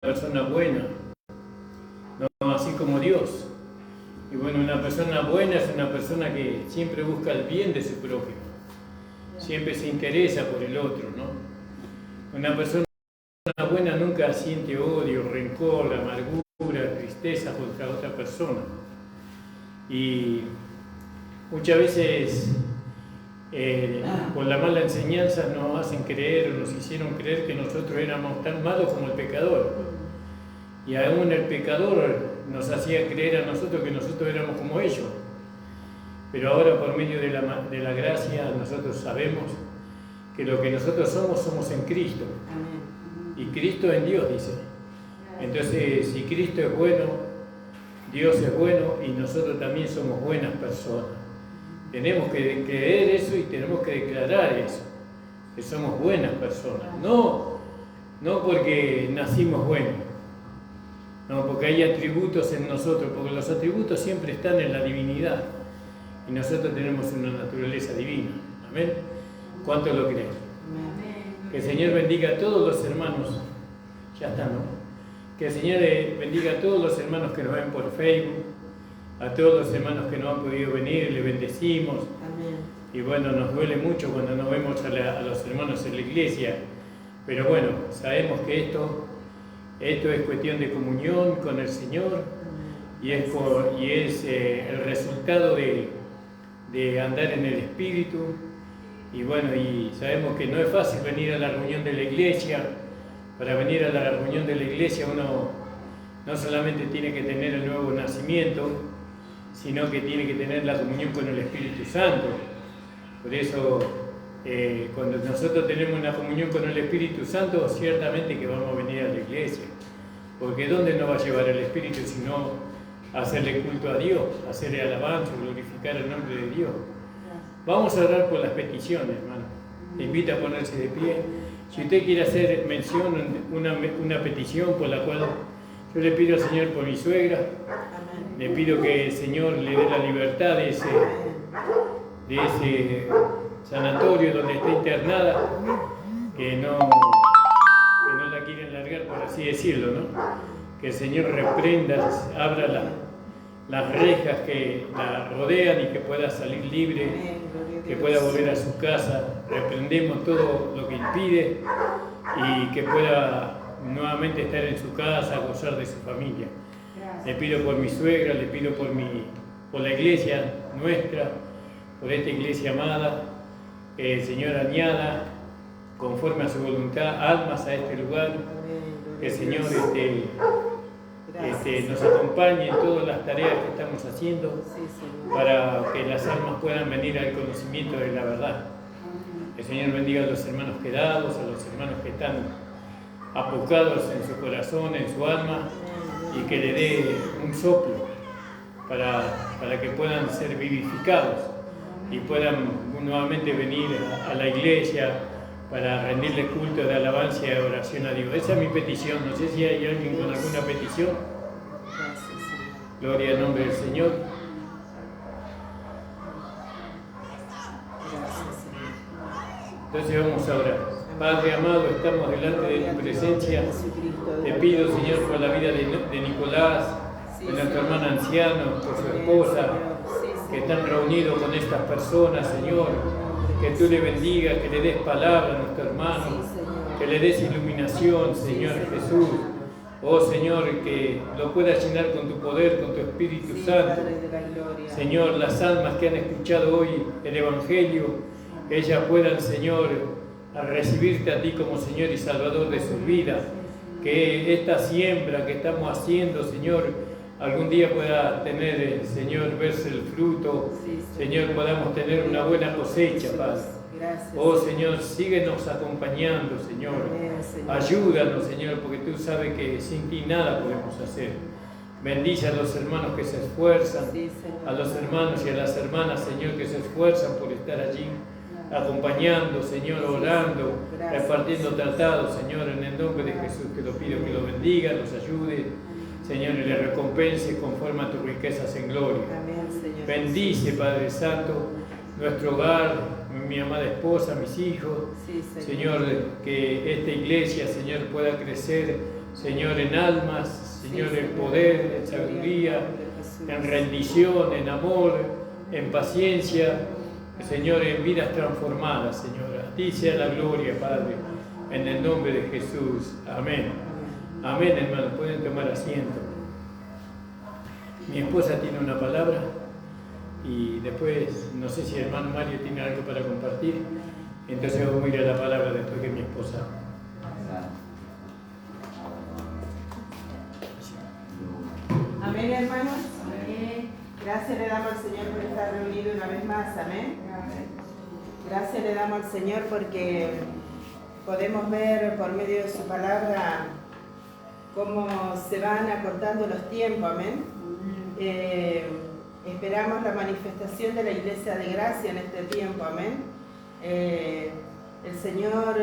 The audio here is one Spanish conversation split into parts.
persona buena, no así como Dios. Y bueno, una persona buena es una persona que siempre busca el bien de su prójimo, siempre se interesa por el otro, ¿no? Una persona buena nunca siente odio, rencor, amargura, tristeza contra otra persona. Y muchas veces por la mala enseñanza nos hacen creer, o nos hicieron creer que nosotros éramos tan malos como el pecador. Y aún el pecador nos hacía creer a nosotros que nosotros éramos como ellos. Pero ahora, por medio de la gracia, nosotros sabemos que lo que nosotros somos en Cristo. Y Cristo en Dios, dice. Entonces, si Cristo es bueno, Dios es bueno y nosotros también somos buenas personas. Tenemos que creer eso y tenemos que declarar eso, que somos buenas personas. No porque nacimos buenos, no porque hay atributos en nosotros, porque los atributos siempre están en la divinidad y nosotros tenemos una naturaleza divina. Amén. ¿Cuántos lo creen? Que el Señor bendiga a todos los hermanos. Ya está, ¿no? Que el Señor bendiga a todos los hermanos que nos ven por Facebook, a todos los hermanos que no han podido venir, les bendecimos. Amén. Y bueno, nos duele mucho cuando nos vemos a los hermanos en la iglesia, pero bueno, sabemos que esto es cuestión de comunión con el Señor y es el resultado de andar en el Espíritu. Y bueno, y sabemos que no es fácil venir a la reunión de la iglesia. Para venir a la reunión de la iglesia uno no solamente tiene que tener el nuevo nacimiento, sino que tiene que tener la comunión con el Espíritu Santo. Por eso, cuando nosotros tenemos una comunión con el Espíritu Santo, ciertamente que vamos a venir a la iglesia. Porque ¿dónde nos va a llevar el Espíritu sino a hacerle culto a Dios, a hacerle alabanza, glorificar el nombre de Dios? Vamos a orar por las peticiones, hermano. Te invito a ponerse de pie. Si usted quiere hacer mención, una petición por la cual yo le pido al Señor por mi suegra, le pido que el Señor le dé la libertad de ese sanatorio donde está internada, que no la quieren largar, por así decirlo, ¿no? Que el Señor reprenda, abra las rejas que la rodean y que pueda salir libre, que pueda volver a su casa. Reprendemos todo lo que impide y que pueda nuevamente estar en su casa, gozar de su familia. Le pido por mi suegra, le pido por la iglesia nuestra, por esta iglesia amada, que el Señor añada, conforme a su voluntad, almas a este lugar, que el Señor nos acompañe en todas las tareas que estamos haciendo, para que las almas puedan venir al conocimiento de la verdad. Que el Señor bendiga a los hermanos quedados, a los hermanos que están apocados en su corazón, en su alma, y que le dé un soplo para que puedan ser vivificados y puedan nuevamente venir a la iglesia para rendirle culto de alabanza y oración a Dios. Esa es mi petición. No sé si hay alguien con alguna petición. Gloria al nombre del Señor. Entonces vamos a orar. Padre amado, estamos delante de tu presencia. Te pido, Señor, por la vida de Nicolás, de nuestro hermano anciano, por su esposa, que están reunidos con estas personas, Señor. Que tú le bendigas, que le des palabra a nuestro hermano, que le des iluminación, Señor Jesús. Oh Señor, que lo puedas llenar con tu poder, con tu Espíritu Santo. Señor, las almas que han escuchado hoy el Evangelio, que ellas puedan, Señor, a recibirte a ti como Señor y Salvador de sus vidas. Que esta siembra que estamos haciendo, Señor, algún día pueda tener, Señor, verse el fruto. Señor, podamos tener una buena cosecha, Padre. Oh Señor, síguenos acompañando, Señor. Ayúdanos, Señor, porque tú sabes que sin ti nada podemos hacer. Bendice a los hermanos que se esfuerzan, a los hermanos y a las hermanas, Señor, que se esfuerzan por estar allí, acompañando, Señor, orando, repartiendo tratados, Señor, en el nombre de Jesús. Te lo pido que lo bendiga, los ayude, Señor, y le recompense conforme a tus riquezas en gloria. Bendice, Padre Santo, nuestro hogar, mi amada esposa, mis hijos. Señor, que esta iglesia, Señor, pueda crecer Señor, en almas, Señor, en poder, en sabiduría, en rendición, en amor, en paciencia, Señor, en vidas transformadas, Señor. A ti sea la gloria, Padre, en el nombre de Jesús. Amén. Amén, hermanos. Pueden tomar asiento. Mi esposa tiene una palabra y después, no sé si el hermano Mario tiene algo para compartir, entonces vamos a ir a la palabra después que mi esposa. Amén, hermanos. Amén. Gracias le damos al Señor por estar reunido una vez más. Amén. Gracias le damos al Señor porque podemos ver por medio de su palabra cómo se van acortando los tiempos. Amén. Esperamos la manifestación de la Iglesia de Gracia en este tiempo. Amén. El Señor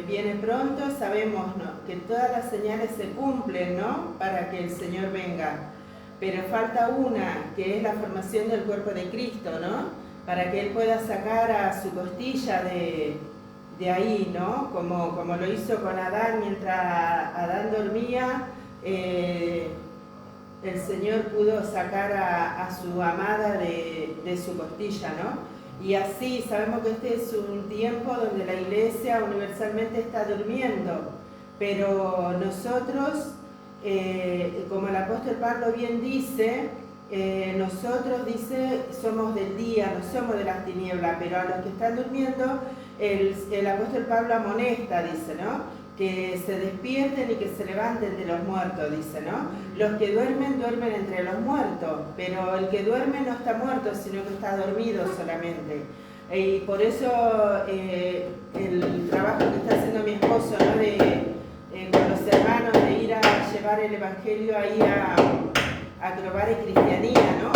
viene pronto, sabemos, ¿no?, que todas las señales se cumplen, ¿no?, para que el Señor venga. Pero falta una, que es la formación del cuerpo de Cristo, ¿no?, para que Él pueda sacar a su costilla de ahí, ¿no?, como lo hizo con Adán mientras Adán dormía. El Señor pudo sacar a su amada de su costilla, ¿no? Y así sabemos que este es un tiempo donde la Iglesia universalmente está durmiendo, pero nosotros, como el apóstol Pablo bien dice, nosotros, dice, somos del día, no somos de las tinieblas, pero a los que están durmiendo, el apóstol Pablo amonesta, dice, ¿no?, que se despierten y que se levanten de los muertos, dice, ¿no? Los que duermen, duermen entre los muertos, pero el que duerme no está muerto, sino que está dormido solamente. Y por eso el trabajo que está haciendo mi esposo, ¿no?, con los hermanos, de ir a llevar el Evangelio ahí a Global y Cristianía, ¿no?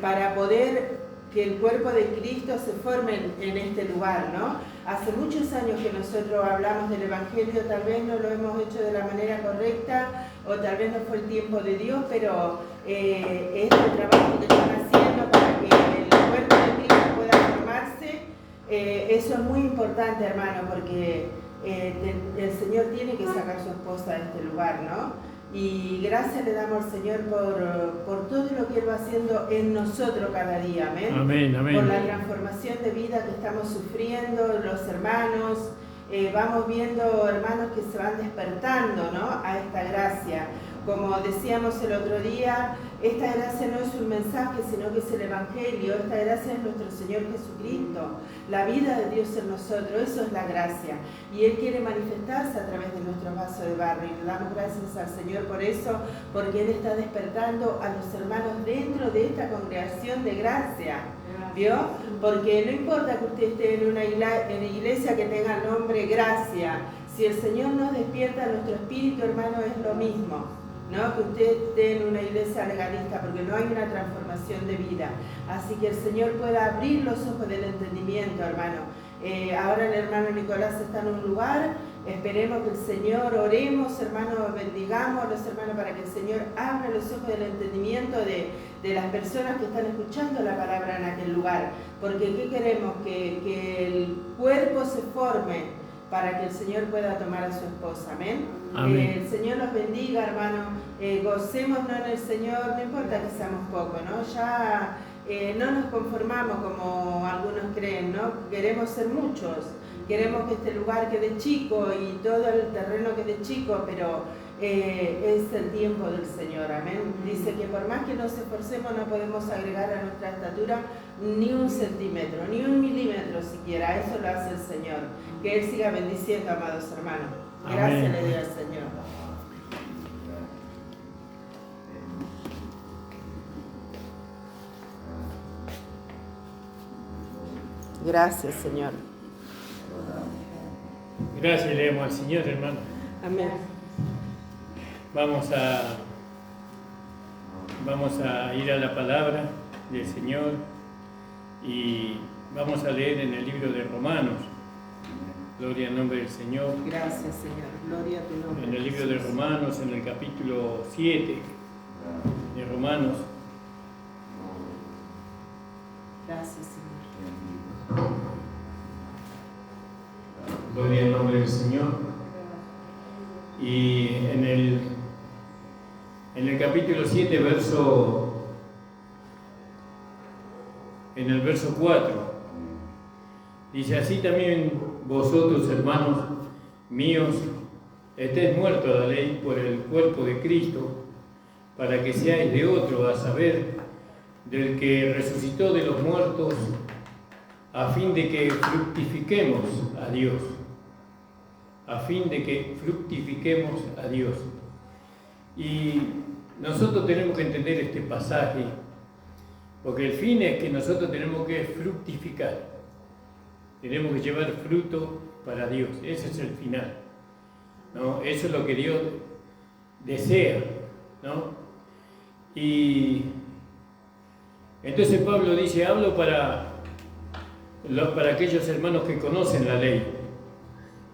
Para poder que el cuerpo de Cristo se forme en este lugar, ¿no? Hace muchos años que nosotros hablamos del Evangelio, tal vez no lo hemos hecho de la manera correcta, o tal vez no fue el tiempo de Dios, pero este trabajo que están haciendo para que el cuerpo de Cristo pueda formarse, eso es muy importante, hermano, porque el Señor tiene que sacar a su esposa de este lugar, ¿no? Y gracias le damos al Señor por todo lo que Él va haciendo en nosotros cada día. Amén. Amén, amén. Por la transformación de vida que estamos sufriendo, los hermanos. Vamos viendo hermanos que se van despertando, ¿no?, a esta gracia. Como decíamos el otro día, esta gracia no es un mensaje, sino que es el Evangelio. Esta gracia es nuestro Señor Jesucristo, la vida de Dios en nosotros, eso es la gracia. Y Él quiere manifestarse a través de nuestros vasos de barro. Y le damos gracias al Señor por eso, porque Él está despertando a los hermanos dentro de esta congregación de gracia. ¿Vio? Porque no importa que usted esté en una iglesia que tenga el nombre gracia. Si el Señor nos despierta a nuestro espíritu, hermano, es lo mismo, ¿no?, que usted esté en una iglesia legalista, porque no hay una transformación de vida. Así que el Señor pueda abrir los ojos del entendimiento, hermano. Ahora el hermano Nicolás está en un lugar, esperemos que el Señor, oremos, hermano, bendigamos a los hermanos para que el Señor abra los ojos del entendimiento de las personas que están escuchando la palabra en aquel lugar. Porque ¿qué queremos? Que el cuerpo se forme para que el Señor pueda tomar a su esposa. Amén. Amén. El Señor los bendiga, hermano. Gocémonos en el Señor, no importa que seamos pocos, ¿no? Ya no nos conformamos como algunos creen, ¿no? Queremos ser muchos. Queremos que este lugar quede chico y todo el terreno quede chico, pero es el tiempo del Señor. Amén. Dice que por más que nos esforcemos no podemos agregar a nuestra estatura ni un centímetro, ni un milímetro siquiera. Eso lo hace el Señor. Que Él siga bendiciendo, amados hermanos. Gracias le doy al Señor. Gracias, Señor. Gracias le damos al Señor, hermano. Amén. Vamos a ir a la palabra del Señor y vamos a leer en el libro de Romanos. Gloria al nombre del Señor. Gracias, Señor. Gloria a tu nombre. En el libro de Romanos, en el capítulo 7 de Romanos. Gracias, Señor. Gloria al nombre del Señor. Y en el capítulo 7, en el verso 4, dice: así también vosotros, hermanos míos, estéis muertos a la ley por el cuerpo de Cristo, para que seáis de otro, a saber, del que resucitó de los muertos, a fin de que fructifiquemos a Dios. A fin de que fructifiquemos a Dios. Y nosotros tenemos que entender este pasaje, porque el fin es que nosotros tenemos que fructificar. Tenemos que llevar fruto para Dios. Ese es el final, ¿no? Eso es lo que Dios desea, ¿no? Y entonces Pablo dice: hablo para aquellos hermanos que conocen la ley.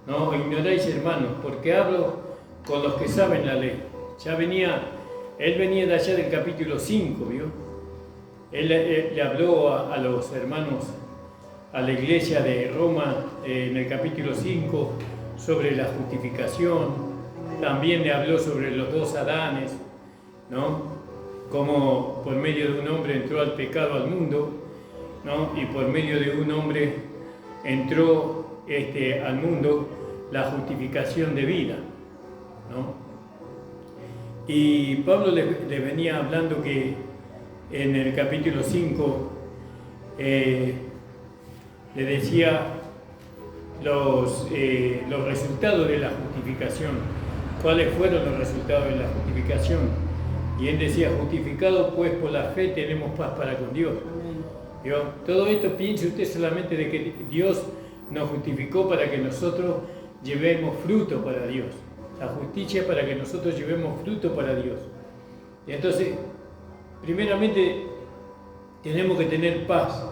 No ignoráis, hermanos, porque hablo con los que saben la ley. Él venía de allá del capítulo 5, ¿vio? Él le habló a los hermanos, a la iglesia de Roma, en el capítulo 5, sobre la justificación. También le habló sobre los dos Adanes, ¿no? Cómo por medio de un hombre entró el pecado al mundo, ¿no? Y por medio de un hombre entró al mundo la justificación de vida, ¿no? Y Pablo le venía hablando que en el capítulo 5 le decía los resultados de la justificación. ¿Cuáles fueron los resultados de la justificación? Y él decía: justificados pues por la fe tenemos paz para con Dios. ¿Vio? Todo esto, piense usted solamente de que Dios nos justificó para que nosotros llevemos fruto para Dios. La justicia para que nosotros llevemos fruto para Dios. Y entonces, primeramente, tenemos que tener paz,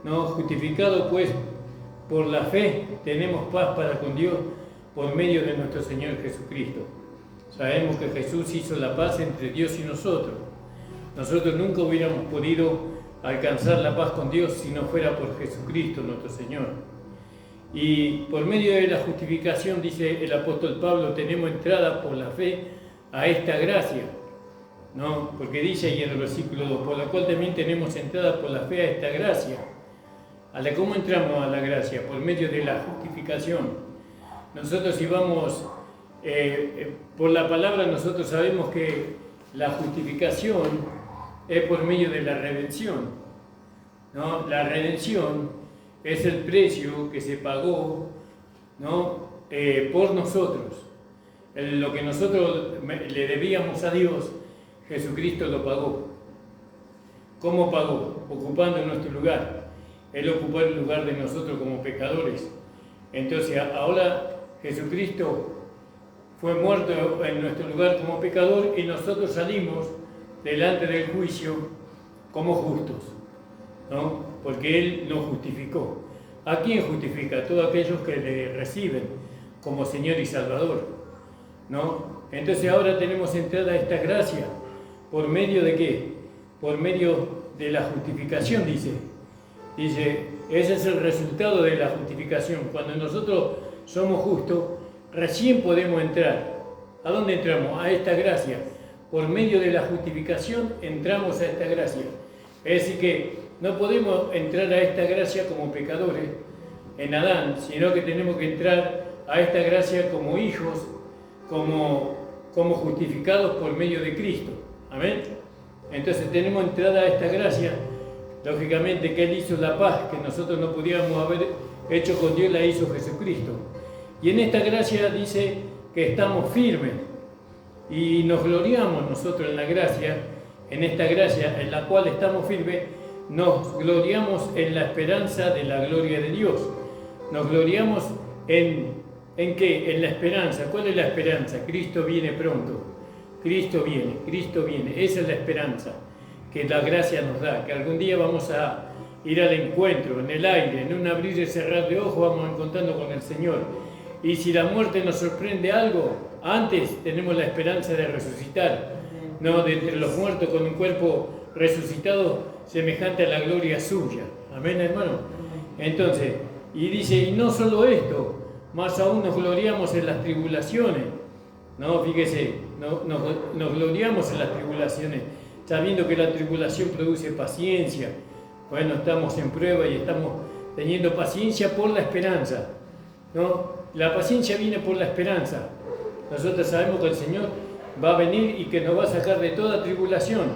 ¿no? Justificado pues por la fe, tenemos paz para con Dios por medio de nuestro Señor Jesucristo. Sabemos que Jesús hizo la paz entre Dios y nosotros. Nosotros nunca hubiéramos podido alcanzar la paz con Dios si no fuera por Jesucristo nuestro Señor. Y por medio de la justificación, dice el apóstol Pablo, tenemos entrada por la fe a esta gracia, ¿no? Porque dice ahí en el versículo 2, por la cual también tenemos entrada por la fe a esta gracia. ¿Cómo entramos a la gracia? Por medio de la justificación. Nosotros, si vamos por la palabra, nosotros sabemos que la justificación es por medio de la redención, ¿no? La redención es el precio que se pagó, ¿no? Por nosotros. Lo que nosotros le debíamos a Dios, Jesucristo lo pagó. ¿Cómo pagó? Ocupando nuestro lugar. Él ocupó el lugar de nosotros como pecadores. Entonces ahora Jesucristo fue muerto en nuestro lugar como pecador y nosotros salimos delante del juicio como justos, ¿no? Porque Él nos justificó. ¿A quién justifica? A todos aquellos que le reciben como Señor y Salvador, ¿no? Entonces ahora tenemos entrada a esta gracia. ¿Por medio de qué? Por medio de la justificación, dice. Dice, ese es el resultado de la justificación. Cuando nosotros somos justos, recién podemos entrar. ¿A dónde entramos? A esta gracia. Por medio de la justificación entramos a esta gracia. Es decir que no podemos entrar a esta gracia como pecadores en Adán, sino que tenemos que entrar a esta gracia como hijos, como justificados por medio de Cristo. Amén. Entonces tenemos entrada a esta gracia. Lógicamente que Él hizo la paz que nosotros no podíamos haber hecho con Dios, la hizo Jesucristo. Y en esta gracia dice que estamos firmes y nos gloriamos nosotros en la gracia, en esta gracia en la cual estamos firmes. Nos gloriamos en la esperanza de la gloria de Dios. Nos gloriamos ¿en qué? En la esperanza. ¿Cuál es la esperanza? Cristo viene pronto. Cristo viene. Esa es la esperanza que la gracia nos da, que algún día vamos a ir al encuentro, en el aire, en un abrir y cerrar de ojos vamos encontrando con el Señor. Y si la muerte nos sorprende algo, antes tenemos la esperanza de resucitar, ¿no? De entre los muertos con un cuerpo resucitado semejante a la gloria suya. Amén, hermano. Entonces, y dice, y no solo esto, más aún nos gloriamos en las tribulaciones. No, fíjese, nos gloriamos en las tribulaciones, sabiendo que la tribulación produce paciencia. Bueno, estamos en prueba y estamos teniendo paciencia por la esperanza, ¿no? La paciencia viene por la esperanza. Nosotros sabemos que el Señor va a venir y que nos va a sacar de toda tribulación.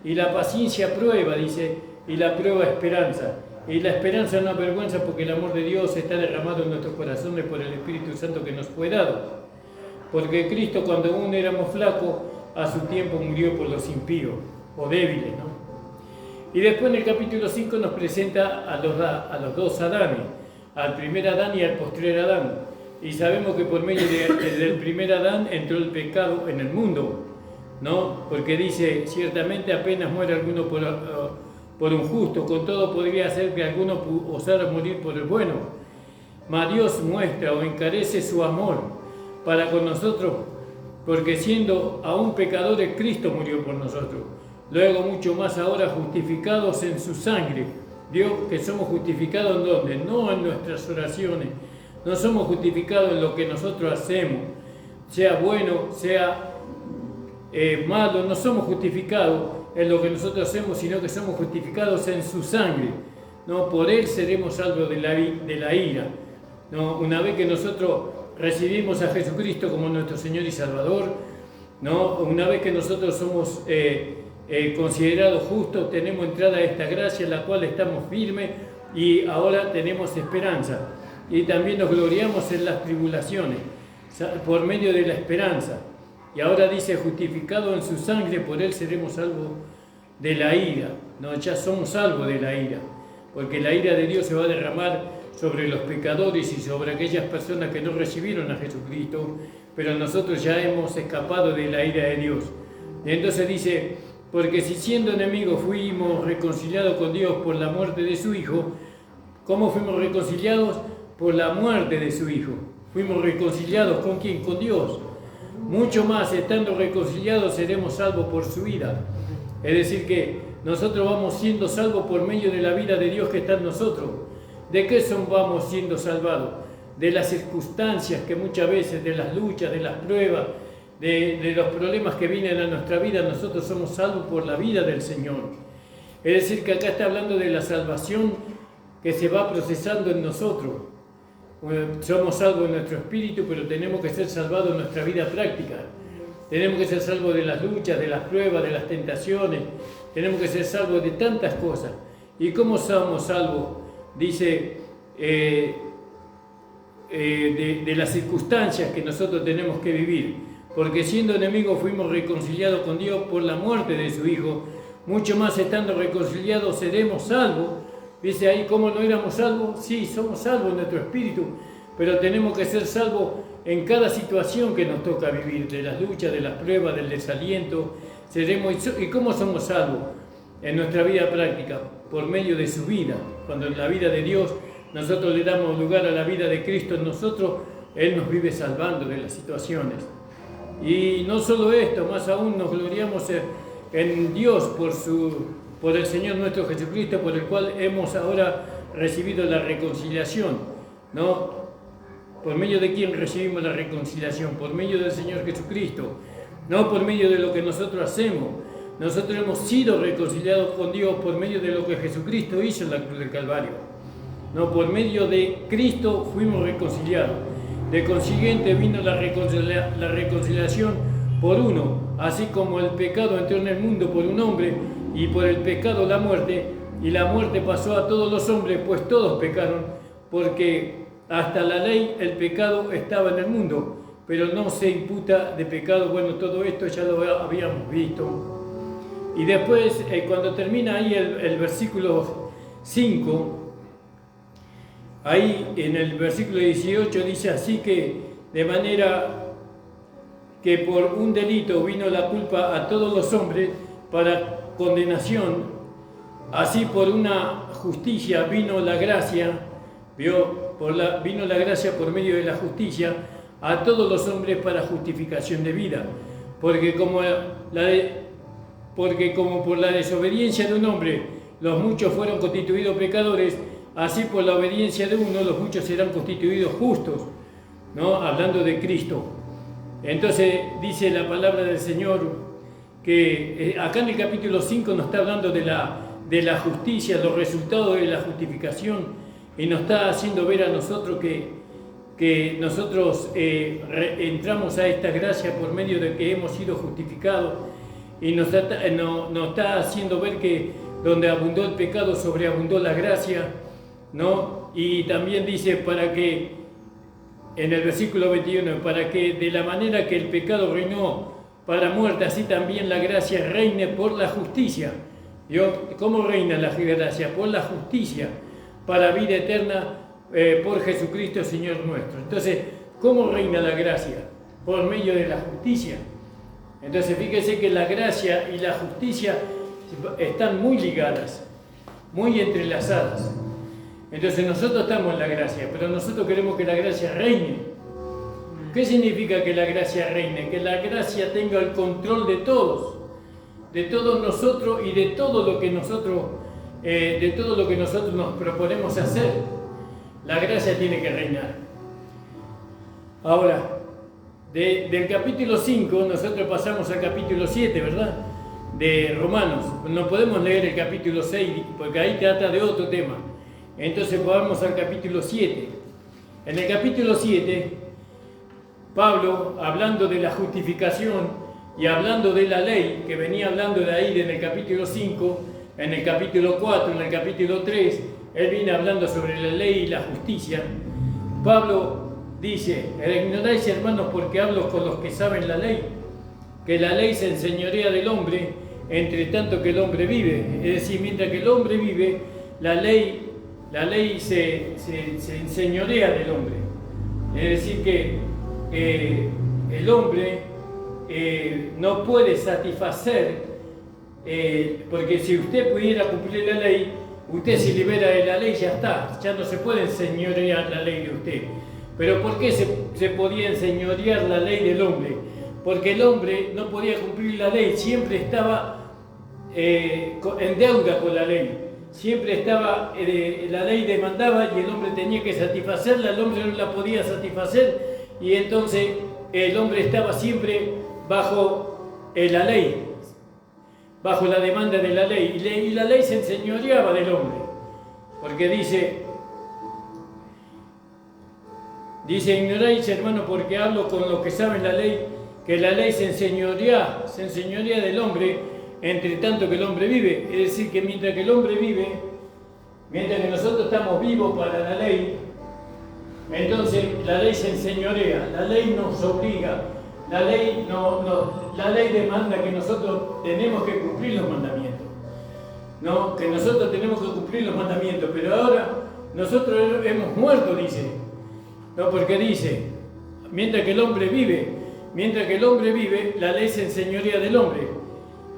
Y la paciencia prueba, dice, y la prueba esperanza. Y la esperanza no avergüenza porque el amor de Dios está derramado en nuestros corazones por el Espíritu Santo que nos fue dado. Porque Cristo, cuando aún éramos flacos, a su tiempo murió por los impíos o débiles, ¿no? Y después en el capítulo 5 nos presenta a los dos Adanes, al primer Adán y al postrer Adán. Y sabemos que por medio del primer Adán entró el pecado en el mundo, ¿no? Porque dice, ciertamente apenas muere alguno por un justo, con todo podría ser que alguno osara morir por el bueno. Mas Dios muestra o encarece su amor para con nosotros, porque siendo aún pecadores, Cristo murió por nosotros. Luego mucho más ahora justificados en su sangre. Dios, que somos justificados ¿en dónde? No en nuestras oraciones. No somos justificados en lo que nosotros hacemos, sea bueno, sea malo. No somos justificados en lo que nosotros hacemos, sino que somos justificados en su sangre, ¿no? Por Él seremos salvos de la ira, ¿no? Una vez que nosotros recibimos a Jesucristo como nuestro Señor y Salvador, ¿no? Una vez que nosotros somos considerados justos, tenemos entrada a esta gracia en la cual estamos firmes y ahora tenemos esperanza. Y también nos gloriamos en las tribulaciones por medio de la esperanza. Y ahora dice, justificado en su sangre, por Él seremos salvos de la ira. No, ya somos salvos de la ira, porque la ira de Dios se va a derramar sobre los pecadores y sobre aquellas personas que no recibieron a Jesucristo, pero nosotros ya hemos escapado de la ira de Dios. Y entonces dice, porque si siendo enemigos fuimos reconciliados con Dios por la muerte de su Hijo, ¿cómo fuimos reconciliados? Por la muerte de su Hijo. Fuimos reconciliados ¿con quién? Con Dios. Mucho más, estando reconciliados, seremos salvos por su vida. Es decir, que nosotros vamos siendo salvos por medio de la vida de Dios que está en nosotros. ¿De qué vamos siendo salvados? De las circunstancias que muchas veces, de las luchas, de las pruebas, de los problemas que vienen a nuestra vida, nosotros somos salvos por la vida del Señor. Es decir, que acá está hablando de la salvación que se va procesando en nosotros. Somos salvos en nuestro espíritu, pero tenemos que ser salvados en nuestra vida práctica. Tenemos que ser salvos de las luchas, de las pruebas, de las tentaciones. Tenemos que ser salvos de tantas cosas. ¿Y cómo somos salvos? Dice, de las circunstancias que nosotros tenemos que vivir. Porque siendo enemigos fuimos reconciliados con Dios por la muerte de su Hijo. Mucho más estando reconciliados seremos salvos. Dice ahí, ¿cómo no éramos salvos? Sí, somos salvos en nuestro espíritu, pero tenemos que ser salvos en cada situación que nos toca vivir, de las luchas, de las pruebas, del desaliento. ¿Y cómo somos salvos? En nuestra vida práctica, por medio de su vida. Cuando en la vida de Dios nosotros le damos lugar a la vida de Cristo en nosotros, Él nos vive salvando de las situaciones. Y no solo esto, más aún nos gloriamos en Dios por el Señor nuestro Jesucristo, por el cual hemos ahora recibido la reconciliación, ¿no? ¿Por medio de quién recibimos la reconciliación? Por medio del Señor Jesucristo, no por medio de lo que nosotros hacemos. Nosotros hemos sido reconciliados con Dios por medio de lo que Jesucristo hizo en la cruz del Calvario. No, por medio de Cristo fuimos reconciliados. De consiguiente vino la reconciliación por uno, así como el pecado entró en el mundo por un hombre, y por el pecado la muerte, y la muerte pasó a todos los hombres, pues todos pecaron, porque hasta la ley el pecado estaba en el mundo, pero no se imputa de pecado. Bueno, todo esto ya lo habíamos visto. Y después, cuando termina ahí el versículo 5, ahí en el versículo 18 dice así que, de manera que por un delito vino la culpa a todos los hombres para condenación, así por una justicia vino la gracia, vino la gracia por medio de la justicia a todos los hombres para justificación de vida, porque como por la desobediencia de un hombre los muchos fueron constituidos pecadores, así por la obediencia de uno los muchos serán constituidos justos, ¿no? Hablando de Cristo. Entonces dice la palabra del Señor que acá en el capítulo 5 nos está hablando de la justicia, los resultados de la justificación, y nos está haciendo ver a nosotros que nosotros entramos a esta gracia por medio de que hemos sido justificados, y nos está haciendo ver que donde abundó el pecado, sobreabundó la gracia, ¿no? Y también dice, para que, en el versículo 21, para que de la manera que el pecado reinó para muerte, así también la gracia reine por la justicia. ¿Cómo reina la gracia? Por la justicia, para vida eterna, por Jesucristo Señor nuestro. Entonces, ¿cómo reina la gracia? Por medio de la justicia. Entonces, fíjese que la gracia y la justicia están muy ligadas, muy entrelazadas. Entonces, nosotros estamos en la gracia, pero nosotros queremos que la gracia reine. ¿Qué significa que la gracia reine? Que la gracia tenga el control de todos nosotros y de todo lo que nosotros nos proponemos hacer. La gracia tiene que reinar. Ahora, del capítulo 5 nosotros pasamos al capítulo 7, ¿verdad? De Romanos. No podemos leer el capítulo 6 porque ahí trata de otro tema. Entonces vamos al capítulo 7. En el capítulo 7, Pablo, hablando de la justificación y hablando de la ley, que venía hablando de ahí en el capítulo 5, en el capítulo 4, en el capítulo 3, él viene hablando sobre la ley y la justicia. Pablo dice: ignoráis, hermanos, porque hablo con los que saben la ley, que la ley se enseñorea del hombre, entre tanto que el hombre vive. Es decir, mientras que el hombre vive, la ley se enseñorea del hombre. Es decir, que el hombre no puede satisfacer, porque si usted pudiera cumplir la ley, usted se libera de la ley, ya está, ya no se puede enseñorear la ley de usted. Pero ¿por qué se podía enseñorear la ley del hombre? Porque el hombre no podía cumplir la ley, siempre estaba en deuda con la ley. Siempre estaba, la ley demandaba y el hombre tenía que satisfacerla, el hombre no la podía satisfacer, y entonces el hombre estaba siempre bajo la ley, bajo la demanda de la ley, y la ley se enseñoreaba del hombre, porque dice, ignoráis, hermano, porque hablo con los que saben la ley, que la ley se enseñorea del hombre, entre tanto que el hombre vive. Es decir, que mientras que el hombre vive, mientras que nosotros estamos vivos para la ley, entonces la ley se enseñorea, la ley nos obliga, la ley demanda que nosotros tenemos que cumplir los mandamientos, ¿no? Que nosotros tenemos que cumplir los mandamientos, pero ahora nosotros hemos muerto, dice, ¿no? Porque dice, mientras que el hombre vive, la ley se enseñorea del hombre,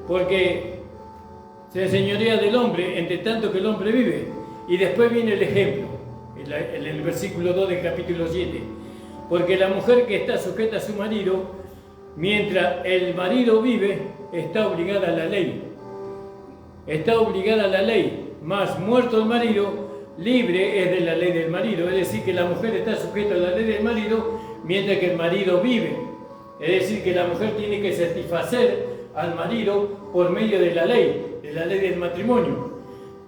porque se enseñorea del hombre entre tanto que el hombre vive. Y después viene el ejemplo, en el versículo 2 del capítulo 7. Porque la mujer que está sujeta a su marido, mientras el marido vive, está obligada a la ley. Está obligada a la ley, mas muerto el marido, libre es de la ley del marido. Es decir, que la mujer está sujeta a la ley del marido mientras que el marido vive. Es decir, que la mujer tiene que satisfacer al marido por medio de la ley del matrimonio.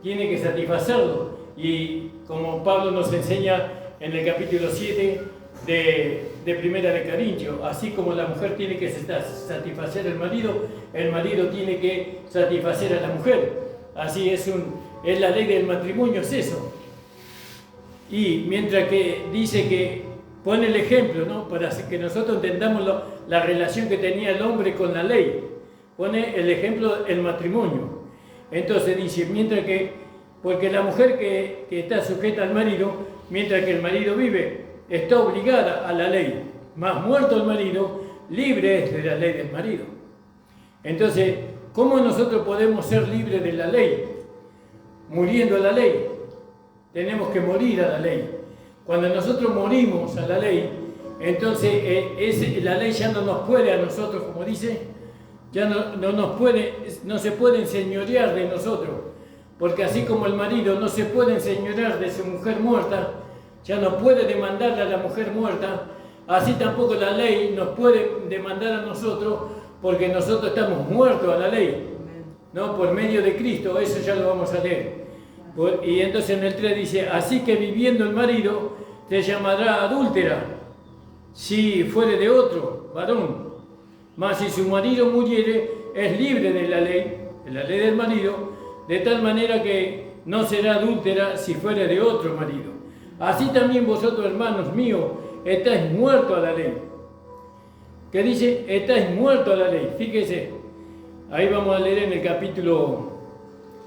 Tiene que satisfacerlo. Y como Pablo nos enseña en el capítulo 7 de Primera de Corintios, así como la mujer tiene que satisfacer al marido, el marido tiene que satisfacer a la mujer. Así es la ley del matrimonio, es eso. Y mientras que dice que pone el ejemplo, ¿no? Para que nosotros entendamos la relación que tenía el hombre con la ley. Pone el ejemplo del matrimonio. Entonces dice, porque la mujer que está sujeta al marido, mientras que el marido vive, está obligada a la ley, mas muerto el marido, libre es de la ley del marido. Entonces, ¿cómo nosotros podemos ser libres de la ley? Muriendo a la ley. Tenemos que morir a la ley. Cuando nosotros morimos a la ley, entonces la ley ya no nos puede a nosotros, como dice, ya no se puede enseñorear de nosotros, porque así como el marido no se puede enseñorear de su mujer muerta, ya no puede demandarle a la mujer muerta, así tampoco la ley nos puede demandar a nosotros, porque nosotros estamos muertos a la ley, ¿no? Por medio de Cristo. Eso ya lo vamos a leer. Y entonces en el 3 dice, así que viviendo el marido te llamará adúltera, si fuere de otro varón. Mas si su marido muriere, es libre de la ley del marido, de tal manera que no será adúltera si fuere de otro marido. Así también vosotros, hermanos míos, estáis muertos a la ley. ¿Qué dice? Estáis muertos a la ley. Fíjese, ahí vamos a leer en el capítulo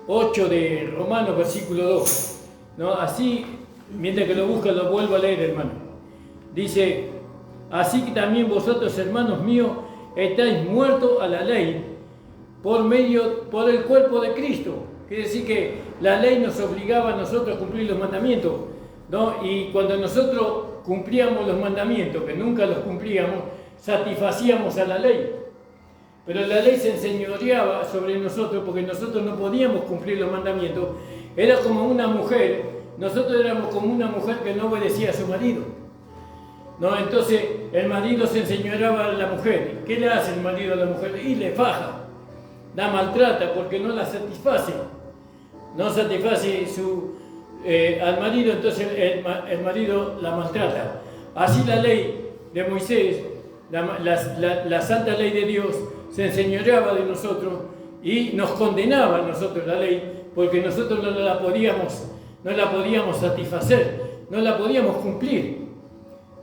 8 de Romanos, versículo 2. ¿No? Así, mientras que lo busca, lo vuelvo a leer, hermano. Dice, así que también vosotros, hermanos míos, estáis muertos a la ley por el cuerpo de Cristo. Quiere decir que la ley nos obligaba a nosotros a cumplir los mandamientos, ¿no? Y cuando nosotros cumplíamos los mandamientos, que nunca los cumplíamos, satisfacíamos a la ley. Pero la ley se enseñoreaba sobre nosotros porque nosotros no podíamos cumplir los mandamientos. Era como una mujer, nosotros éramos como una mujer que no obedecía a su marido, ¿no? Entonces el marido se enseñoreaba a la mujer. ¿Qué le hace el marido a la mujer? Y le faja, la maltrata porque no la satisface. No satisface al marido, entonces el marido la maltrata. Así la ley de Moisés, la santa ley de Dios, se enseñoreaba de nosotros y nos condenaba a nosotros la ley, porque nosotros no la podíamos satisfacer, no la podíamos cumplir,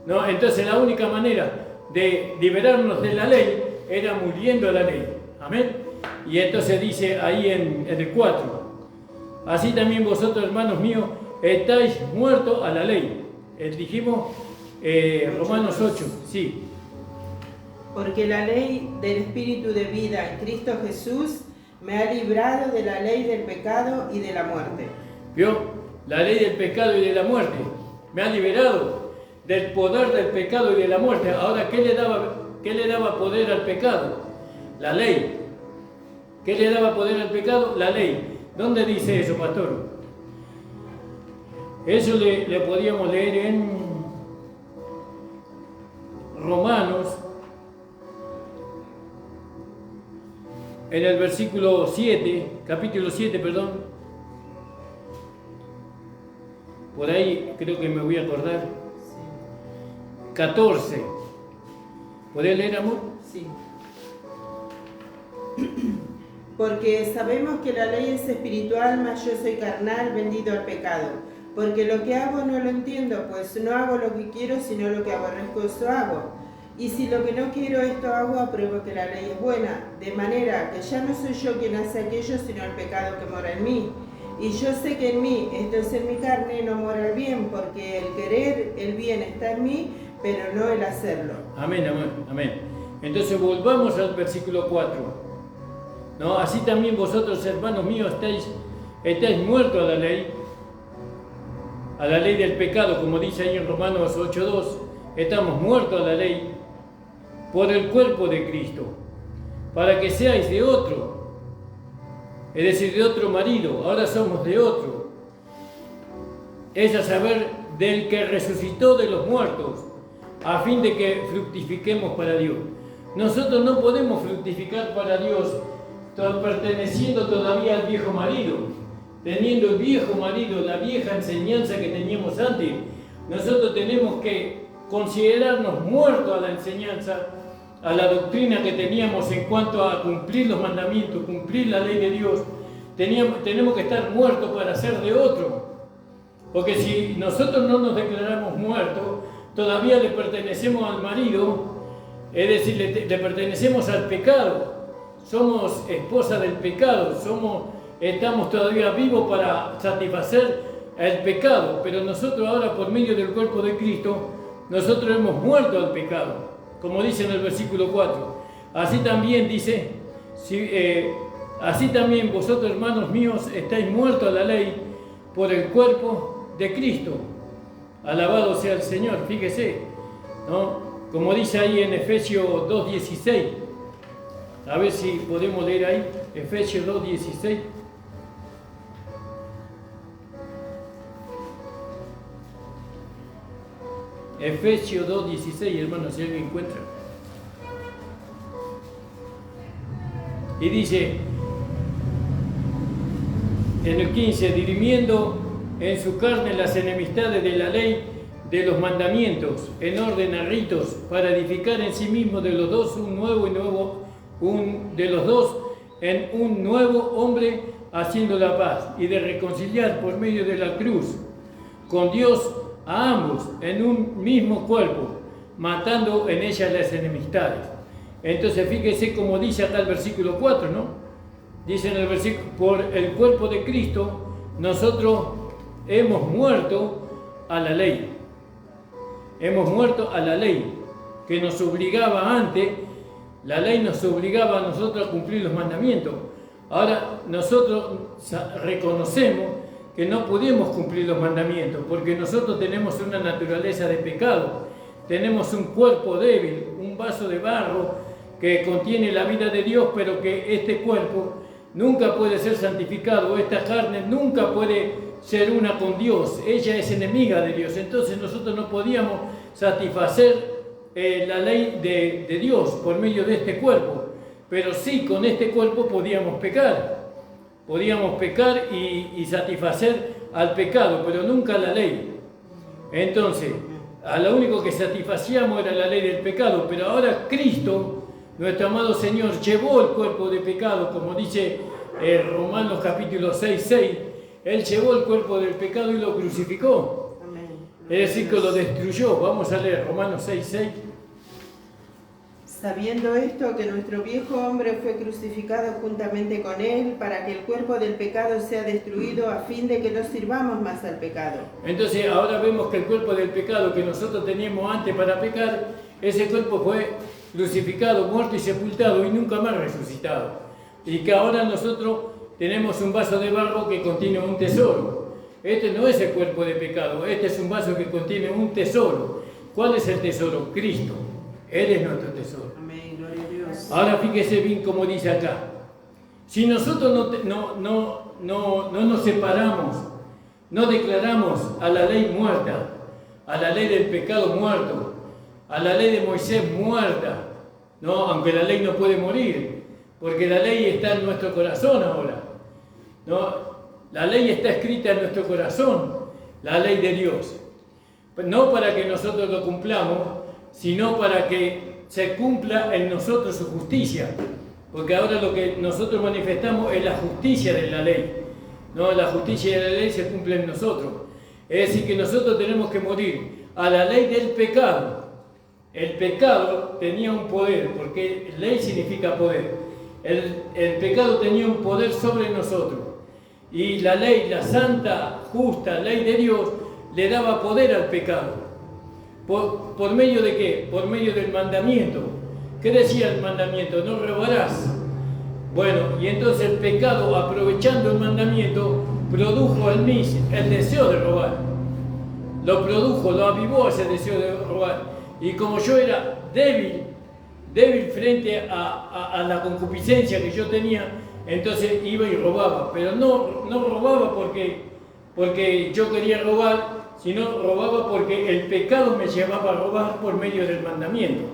¿no? Entonces la única manera de liberarnos de la ley era muriendo a la ley. Amén. Y entonces dice ahí en el 4, así también vosotros, hermanos míos, estáis muertos a la ley. Dijimos Romanos 8, sí. Porque la ley del Espíritu de vida en Cristo Jesús me ha librado de la ley del pecado y de la muerte. ¿Vio? La ley del pecado y de la muerte. Me ha liberado del poder del pecado y de la muerte. Ahora, ¿qué le daba poder al pecado? La ley. ¿Qué le daba poder al pecado? La ley. ¿Dónde dice eso, pastor? Eso le podíamos leer en Romanos, en el versículo 7, capítulo 7, perdón. Por ahí creo que me voy a acordar. 14. ¿Podés leer, amor? Sí. Porque sabemos que la ley es espiritual, mas yo soy carnal, vendido al pecado. Porque lo que hago no lo entiendo, pues no hago lo que quiero, sino lo que aborrezco, eso hago. Y si lo que no quiero esto hago, apruebo que la ley es buena, de manera que ya no soy yo quien hace aquello, sino el pecado que mora en mí. Y yo sé que en mí, esto es en mi carne, no mora el bien, porque el querer el bien está en mí, pero no el hacerlo. Amén, amén, amén. Entonces volvamos al versículo 4. ¿No? Así también vosotros, hermanos míos, estáis muertos a la ley del pecado, como dice ahí en Romanos 8:2. Estamos muertos a la ley por el cuerpo de Cristo, para que seáis de otro, es decir, de otro marido. Ahora somos de otro, es a saber, del que resucitó de los muertos, a fin de que fructifiquemos para Dios. Nosotros no podemos fructificar para Dios perteneciendo todavía al viejo marido, teniendo el viejo marido, la vieja enseñanza que teníamos antes. Nosotros tenemos que considerarnos muertos a la enseñanza, a la doctrina que teníamos en cuanto a cumplir los mandamientos, cumplir la ley de Dios. Tenemos que estar muertos para ser de otro, porque si nosotros no nos declaramos muertos, todavía le pertenecemos al marido, es decir, le pertenecemos al pecado, somos esposa del pecado, estamos todavía vivos para satisfacer el pecado, pero nosotros ahora, por medio del cuerpo de Cristo, nosotros hemos muerto al pecado, como dice en el versículo 4. Así también dice, así también vosotros, hermanos míos, estáis muertos a la ley por el cuerpo de Cristo. Alabado sea el Señor. Fíjese, ¿no? Como dice ahí en Efesios 2:16. A ver si podemos leer ahí, Efesios 2:16. Efesios 2:16, hermanos, si alguien encuentra. Y dice, en el 15, dirimiendo en su carne las enemistades de la ley, de los mandamientos, en orden a ritos, para edificar en sí mismo de los dos un nuevo hombre, haciendo la paz, y de reconciliar por medio de la cruz con Dios a ambos en un mismo cuerpo, matando en ella las enemistades. Entonces fíjese como dice acá el versículo 4, ¿no? Dice en el versículo, por el cuerpo de Cristo nosotros hemos muerto a la ley. Hemos muerto a la ley que nos obligaba antes. La ley nos obligaba a nosotros a cumplir los mandamientos. Ahora nosotros reconocemos que no podemos cumplir los mandamientos porque nosotros tenemos una naturaleza de pecado. Tenemos un cuerpo débil, un vaso de barro que contiene la vida de Dios, pero que este cuerpo nunca puede ser santificado. Esta carne nunca puede ser una con Dios. Ella es enemiga de Dios. Entonces nosotros no podíamos satisfacer la ley de Dios por medio de este cuerpo, pero sí con este cuerpo podíamos pecar y satisfacer al pecado, pero nunca la ley. Entonces, a lo único que satisfacíamos era la ley del pecado, pero ahora Cristo, nuestro amado Señor, llevó el cuerpo de pecado, como dice Romanos capítulo 6:6, Él llevó el cuerpo del pecado y lo crucificó. Es decir, que lo destruyó. Vamos a leer Romanos 6:6. Sabiendo esto, que nuestro viejo hombre fue crucificado juntamente con él, para que el cuerpo del pecado sea destruido, a fin de que no sirvamos más al pecado. Entonces ahora vemos que el cuerpo del pecado que nosotros teníamos antes para pecar, ese cuerpo fue crucificado, muerto y sepultado y nunca más resucitado. Y que ahora nosotros tenemos un vaso de barro que contiene un tesoro. Este no es el cuerpo de pecado, este es un vaso que contiene un tesoro. ¿Cuál es el tesoro? Cristo. Él es nuestro tesoro. Amén, gloria a Dios. Ahora fíjese bien como dice acá. Si nosotros no nos separamos, no declaramos a la ley muerta, a la ley del pecado muerto, a la ley de Moisés muerta, ¿no? Aunque la ley no puede morir, porque la ley está en nuestro corazón ahora, ¿no? La ley está escrita en nuestro corazón, la ley de Dios. No para que nosotros lo cumplamos, sino para que se cumpla en nosotros su justicia. Porque ahora lo que nosotros manifestamos es la justicia de la ley. No, la justicia de la ley se cumple en nosotros. Es decir, que nosotros tenemos que morir a la ley del pecado. El pecado tenía un poder, porque ley significa poder. El pecado tenía un poder sobre nosotros. Y la ley, la santa, justa ley de Dios, le daba poder al pecado. ¿Por medio de qué? Por medio del mandamiento. ¿Qué decía el mandamiento? No robarás. Bueno, y entonces el pecado, aprovechando el mandamiento, produjo en mí el deseo de robar. Lo produjo, lo avivó ese deseo de robar. Y como yo era débil frente a la concupiscencia que yo tenía, entonces iba y robaba. Pero no robaba porque yo quería robar, sino robaba porque el pecado me llevaba a robar por medio del mandamiento.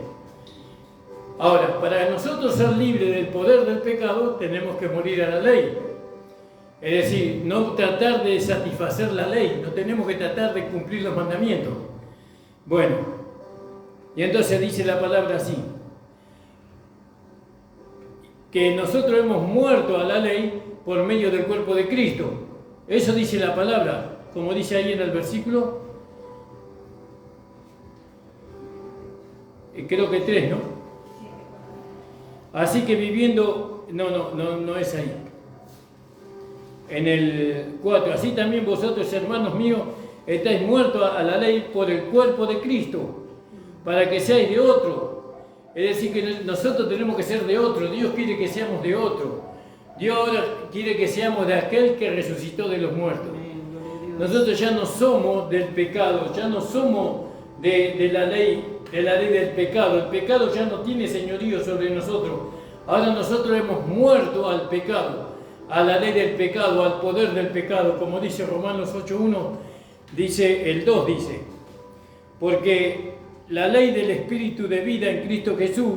Ahora, para nosotros ser libres del poder del pecado, tenemos que morir a la ley. Es decir, no tratar de satisfacer la ley, no tenemos que tratar de cumplir los mandamientos. Bueno, y entonces dice la palabra así, que nosotros hemos muerto a la ley por medio del cuerpo de Cristo. Eso dice la palabra, como dice ahí en el versículo, creo que 3, ¿no? Así que viviendo, no es ahí. En el 4, así también vosotros, hermanos míos, estáis muertos a la ley por el cuerpo de Cristo, para que seáis de otro. Es decir, que nosotros tenemos que ser de otro. Dios quiere que seamos de otro. Dios ahora quiere que seamos de aquel que resucitó de los muertos. Nosotros ya no somos del pecado, ya no somos de la ley del pecado. El pecado ya no tiene señorío sobre nosotros. Ahora nosotros hemos muerto al pecado, a la ley del pecado, al poder del pecado, como dice Romanos 8:1, dice el 2, dice, porque la ley del Espíritu de vida en Cristo Jesús,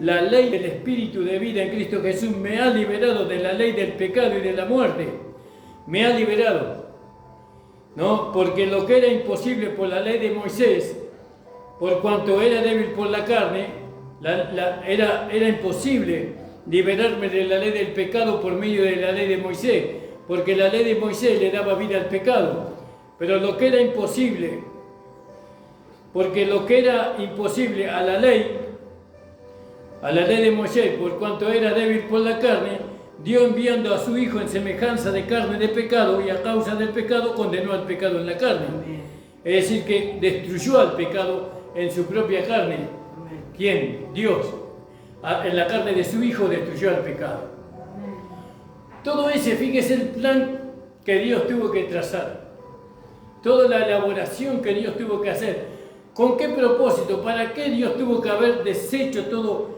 la ley del Espíritu de vida en Cristo Jesús me ha liberado de la ley del pecado y de la muerte. Me ha liberado, ¿no? Porque lo que era imposible por la ley de Moisés, por cuanto era débil por la carne, era imposible liberarme de la ley del pecado por medio de la ley de Moisés, porque la ley de Moisés le daba vida al pecado. Pero lo que era imposible, porque lo que era imposible a la ley de Moisés, por cuanto era débil por la carne, Dios enviando a su Hijo en semejanza de carne de pecado, y a causa del pecado condenó al pecado en la carne. Es decir, que destruyó al pecado en su propia carne. ¿Quién? Dios. En la carne de su Hijo destruyó al pecado. Todo ese, fíjese el plan que Dios tuvo que trazar. Toda la elaboración que Dios tuvo que hacer. ¿Con qué propósito? ¿Para qué Dios tuvo que haber deshecho todo?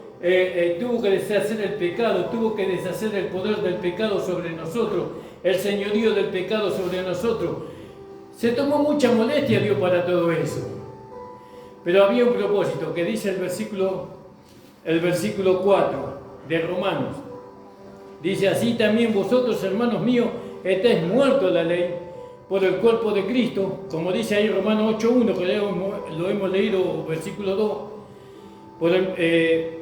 Tuvo que deshacer el pecado, tuvo que deshacer el poder del pecado sobre nosotros, el señorío del pecado sobre nosotros. Se tomó mucha molestia Dios para todo eso. Pero había un propósito que dice el versículo 4 de Romanos. Dice: así también vosotros, hermanos míos, estáis muertos a la ley por el cuerpo de Cristo, como dice ahí Romanos 8.1, que lo hemos leído, versículo 2.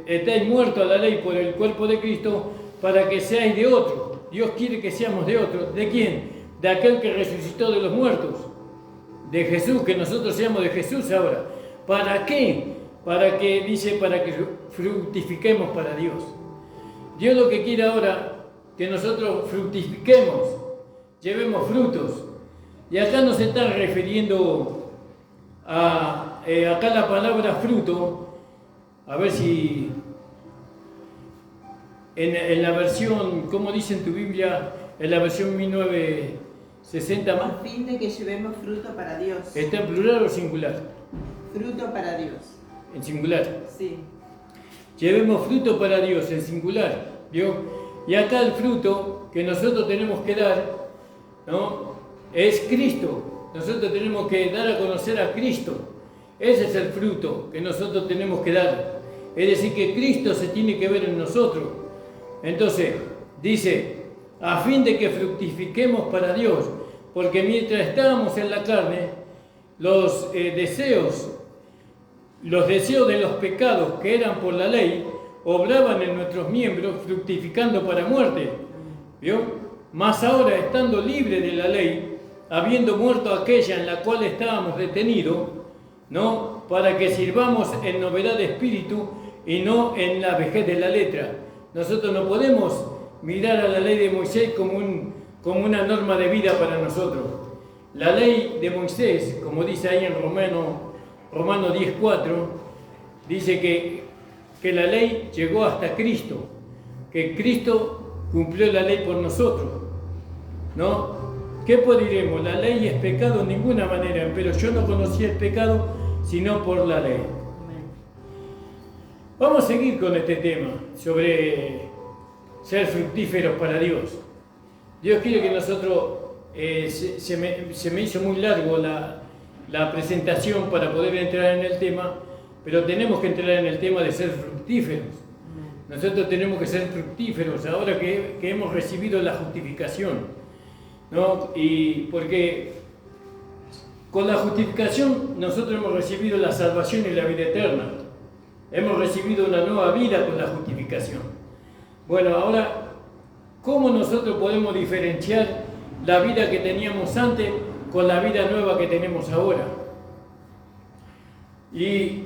Estáis muertos a la ley por el cuerpo de Cristo, para que seáis de otro. Dios quiere que seamos de otro. ¿De quién? De aquel que resucitó de los muertos, de Jesús, que nosotros seamos de Jesús ahora. ¿Para qué? Para que fructifiquemos para Dios. Dios lo que quiere ahora, que nosotros fructifiquemos, llevemos frutos. Y acá nos está refiriendo a acá la palabra fruto. A ver si en la versión, ¿cómo dice en tu Biblia? En la versión 1960 más. A fin de que llevemos fruto para Dios. ¿Está en plural o singular? Fruto para Dios. En singular. Sí. Llevemos fruto para Dios, en singular. ¿Vio? Y acá el fruto que nosotros tenemos que dar, ¿no? Es Cristo. Nosotros tenemos que dar a conocer a Cristo. Ese es el fruto que nosotros tenemos que dar. Es decir, que Cristo se tiene que ver en nosotros. Entonces, dice, a fin de que fructifiquemos para Dios, porque mientras estábamos en la carne, los deseos de los pecados que eran por la ley, obraban en nuestros miembros, fructificando para muerte. ¿Vio? Mas ahora, estando libre de la ley, habiendo muerto aquella en la cual estábamos detenidos, ¿no? Para que sirvamos en novedad de espíritu y no en la vejez de la letra. Nosotros no podemos mirar a la ley de Moisés como una norma de vida para nosotros. La ley de Moisés, como dice ahí en Romanos 10.4, dice que la ley llegó hasta Cristo, que Cristo cumplió la ley por nosotros, ¿no? ¿Qué pues diremos? La ley es pecado en ninguna manera, pero yo no conocía el pecado sino por la ley. Vamos a seguir con este tema sobre ser fructíferos para Dios. Dios quiere que nosotros, se me hizo muy largo la presentación para poder entrar en el tema, pero tenemos que entrar en el tema de ser fructíferos. Nosotros tenemos que ser fructíferos ahora que hemos recibido la justificación, ¿no? Y porque con la justificación nosotros hemos recibido la salvación y la vida eterna. Hemos recibido una nueva vida con la justificación. Bueno, ahora, ¿cómo nosotros podemos diferenciar la vida que teníamos antes con la vida nueva que tenemos ahora? Y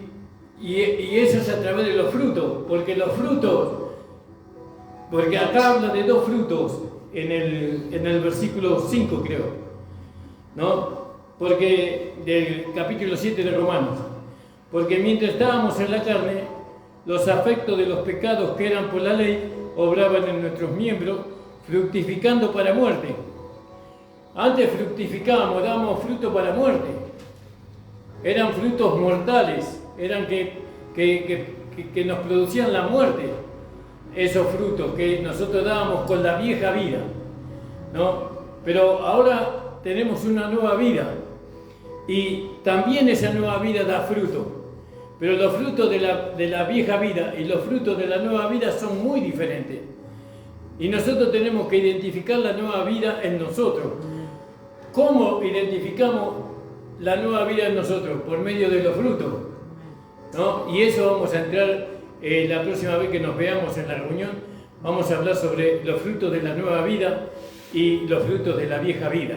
eso es a través de los frutos, porque acá habla de dos frutos en el versículo 5, creo, ¿no? Porque del capítulo 7 de Romanos. Porque mientras estábamos en la carne, los afectos de los pecados que eran por la ley obraban en nuestros miembros, fructificando para muerte. Antes fructificábamos, dábamos fruto para muerte. Eran frutos mortales, eran que nos producían la muerte. Esos frutos que nosotros dábamos con la vieja vida, ¿no? Pero ahora tenemos una nueva vida. Y también esa nueva vida da fruto. Pero los frutos de la vieja vida y los frutos de la nueva vida son muy diferentes. Y nosotros tenemos que identificar la nueva vida en nosotros. ¿Cómo identificamos la nueva vida en nosotros? Por medio de los frutos, ¿no? Y eso vamos a entrar la próxima vez que nos veamos en la reunión. Vamos a hablar sobre los frutos de la nueva vida y los frutos de la vieja vida.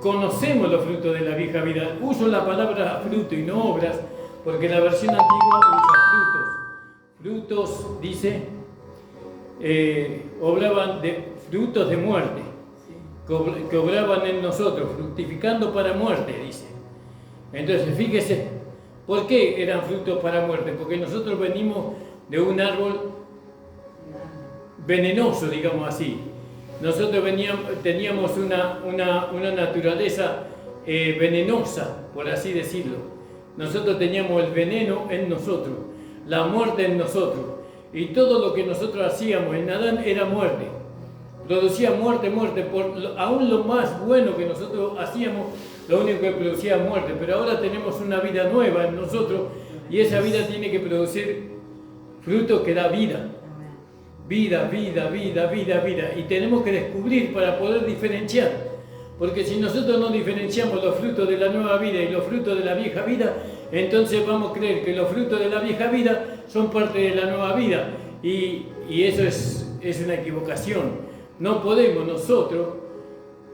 Conocemos los frutos de la vieja vida. Uso la palabra fruto y no obras, porque la versión antigua usa frutos. Frutos, dice, obraban de frutos de muerte, que obraban en nosotros, fructificando para muerte, dice. Entonces, fíjese, ¿por qué eran frutos para muerte? Porque nosotros venimos de un árbol venenoso, digamos así. Nosotros teníamos una naturaleza venenosa, por así decirlo. Nosotros teníamos el veneno en nosotros, la muerte en nosotros. Y todo lo que nosotros hacíamos en Adán era muerte. Producía muerte. Aún lo más bueno que nosotros hacíamos, lo único que producía muerte. Pero ahora tenemos una vida nueva en nosotros y esa vida tiene que producir fruto que da vida. Vida. Y tenemos que descubrir para poder diferenciar. Porque si nosotros no diferenciamos los frutos de la nueva vida y los frutos de la vieja vida, entonces vamos a creer que los frutos de la vieja vida son parte de la nueva vida. Y eso es una equivocación. No podemos nosotros,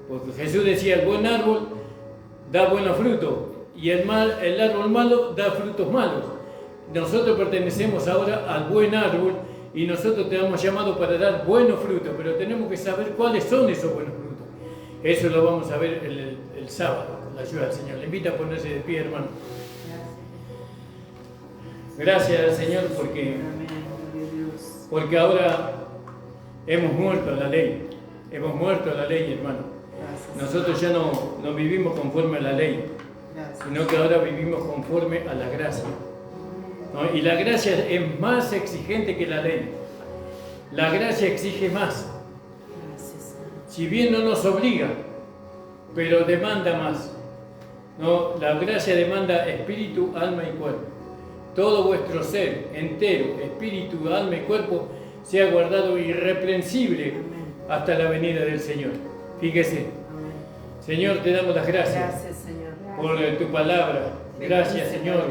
porque Jesús decía, el buen árbol da buenos frutos y el árbol malo da frutos malos. Nosotros pertenecemos ahora al buen árbol y nosotros tenemos llamado para dar buenos frutos, pero tenemos que saber cuáles son esos buenos frutos. Eso lo vamos a ver el sábado, con la ayuda del Señor. Le invito a ponerse de pie, hermano. Gracias al Señor porque ahora hemos muerto a la ley. Hemos muerto a la ley, hermano. Nosotros ya no vivimos conforme a la ley, sino que ahora vivimos conforme a la gracia, ¿no? Y la gracia es más exigente que la ley. La gracia exige más. Si bien no nos obliga, pero demanda más, ¿no? La gracia demanda espíritu, alma y cuerpo. Todo vuestro ser entero, espíritu, alma y cuerpo, sea guardado irreprensible hasta la venida del Señor. Fíjese. Señor, te damos las gracias por tu palabra. Gracias, Señor.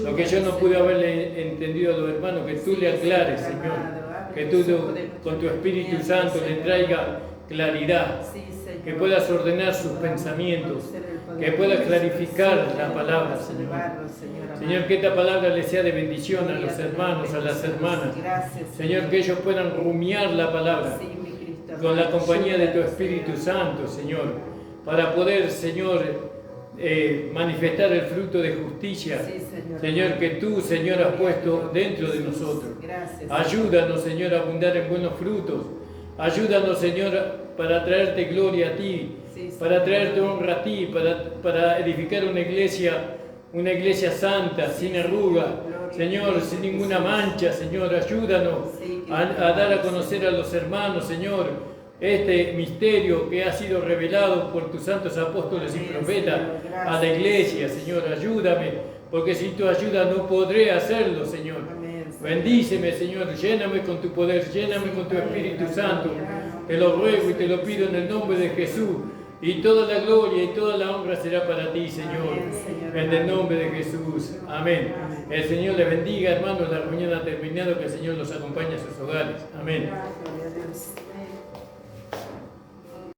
Lo que yo no pude haberle entendido a los hermanos, que tú le aclares, Señor. Que tú con tu Espíritu Santo le traiga claridad, que puedas ordenar sus pensamientos, que puedas clarificar la palabra, Señor. Señor, que esta palabra le sea de bendición a los hermanos, a las hermanas. Señor, que ellos puedan rumiar la palabra con la compañía de tu Espíritu Santo, Señor, para poder, Señor, manifestar el fruto de justicia, Señor, que tú, Señor, has puesto dentro de nosotros. Ayúdanos, Señor, a abundar en buenos frutos. Ayúdanos, Señor, para traerte gloria a ti, para traerte honra a ti, para edificar una iglesia santa, sin arruga, Señor, sin ninguna mancha. Señor, ayúdanos a dar a conocer a los hermanos, Señor, este misterio que ha sido revelado por tus santos apóstoles y profetas a la iglesia. Señor, ayúdame, porque sin tu ayuda no podré hacerlo, Señor. Bendíceme, Señor, lléname con tu poder, lléname con tu Espíritu Santo. Te lo ruego y te lo pido en el nombre de Jesús. Y toda la gloria y toda la honra será para ti, Señor. En el nombre de Jesús. Amén. El Señor les bendiga, hermanos. La reunión ha terminado. Que el Señor los acompañe a sus hogares. Amén.